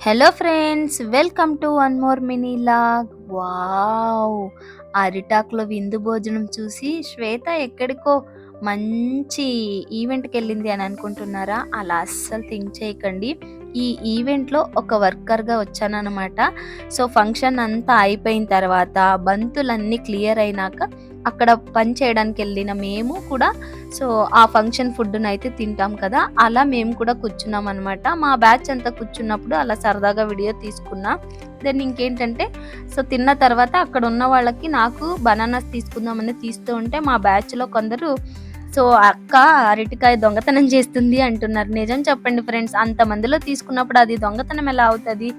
Hello friends, welcome to one more mini vlog. Wow! అరిటాకులో విందు భోజనం చూసి శ్వేత ఎక్కడికో మంచి ఈవెంట్కి వెళ్ళింది అని అనుకుంటున్నారా? అలా అస్సలు థింక్ చేయకండి. ఈ ఈవెంట్లో ఒక వర్కర్గా వచ్చానన్నమాట. సో ఫంక్షన్ అంతా అయిపోయిన తర్వాత బంతులన్నీ క్లియర్ అయినాక అక్కడ పని చేయడానికి వెళ్ళిన మేము కూడా సో ఆ ఫంక్షన్ ఫుడ్‌ని అయితే తింటాం కదా! అలా మేము కూడా కూర్చున్నాం అనమాట. మా బ్యాచ్ అంతా కూర్చున్నప్పుడు అలా సరదాగా వీడియో తీసుకున్నా. దెన్ ఇంకేంటంటే సో తిన్న తర్వాత అక్కడ ఉన్న వాళ్ళకి నాకు బనానాస్ తీసుకుందామని తీస్తూ ఉంటే మా బ్యాచ్‌లో కొందరు సో అక్క అరటికాయ దొంగతనం చేస్తుంది అంటున్నారు. నిజం చెప్పండి ఫ్రెండ్స్, అంతమందిలో తీసుకున్నప్పుడు అది దొంగతనం ఎలా అవుతది?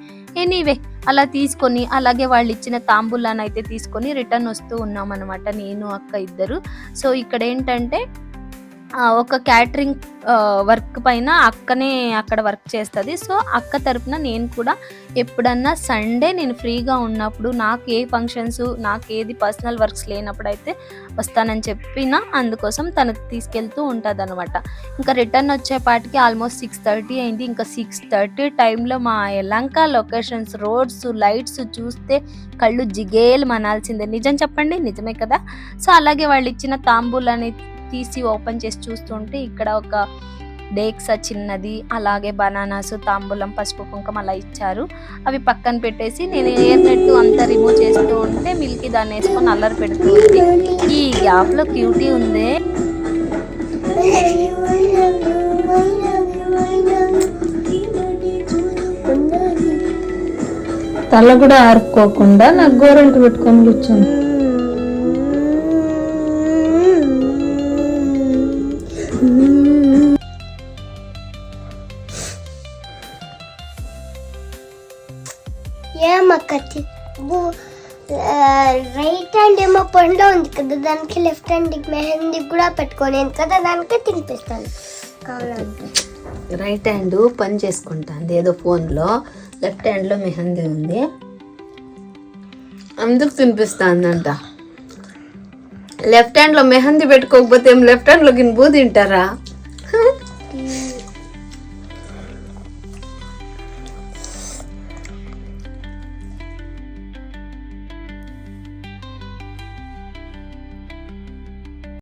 ఎనీవే అలా తీసుకొని అలాగే వాళ్ళు ఇచ్చిన తాంబూలాన్నయితే తీసుకొని రిటర్న్ వస్తూ ఉన్నామనమాట నేను, అక్క ఇద్దరు. సో ఇక్కడేంటంటే ఒక క్యాటరింగ్ వర్క్ పైన అక్కనే అక్కడ వర్క్ చేస్తది. సో అక్క తరపున నేను కూడా ఎప్పుడన్నా సండే నేను ఫ్రీగా ఉన్నప్పుడు నాకు ఏ ఫంక్షన్స్, నాకేది పర్సనల్ వర్క్స్ లేనప్పుడైతే వస్తానని చెప్పిన అందుకోసం తను తీసుకెళ్తూ ఉంటదనమాట. ఇంకా రిటర్న్ వచ్చేపాటికి ఆల్మోస్ట్ 6:30 అయింది. ఇంకా 6:30 టైంలో మా యలంక లొకేషన్స్, రోడ్స్, లైట్స్ చూస్తే కళ్ళు జిగేలు మనాల్సిందే. నిజం చెప్పండి, నిజమే కదా! సో అలాగే వాళ్ళు ఇచ్చిన తాంబూలాన్ని తీసి ఓపెన్ చేసి చూస్తుంటే ఇక్కడ ఒక డేక్సా చిన్నది, అలాగే బనానాస్, తాంబూలం, పసుపు, కుంకుమ అలా ఇచ్చారు. అవి పక్కన పెట్టేసి నేను ఎయిర్ నెట్ అంతా రిమూవ్ చేస్తూ ఉంటే మిల్కీ దాన్ని వేసుకొని అల్లరి పెడుతూ ఉంది. ఈ గ్యాప్లో క్యూటీ ఉందే. తల కూడా ఆరుకోకుండా నాకు గోరంట పెట్టుకొని కూర్చోండి. ఏమక్కచ్చి రైట్ హ్యాండ్ ఏమో పండు ఉంది కదా, దానికి లెఫ్ట్ హ్యాండ్ మెహందీ కూడా పెట్టుకొని కదా, దానికి తినిపిస్తాను కావాలంటే. రైట్ హ్యాండ్ పని చేసుకుంటాను ఏదో ఫోన్లో, లెఫ్ట్ హ్యాండ్లో మెహందీ ఉంది అందుకు తినిపిస్తానంట. లెఫ్ట్ హ్యాండ్లో మెహందీ పెట్టుకోకపోతే ఏం లెఫ్ట్ హ్యాండ్లో బూ తింటారా?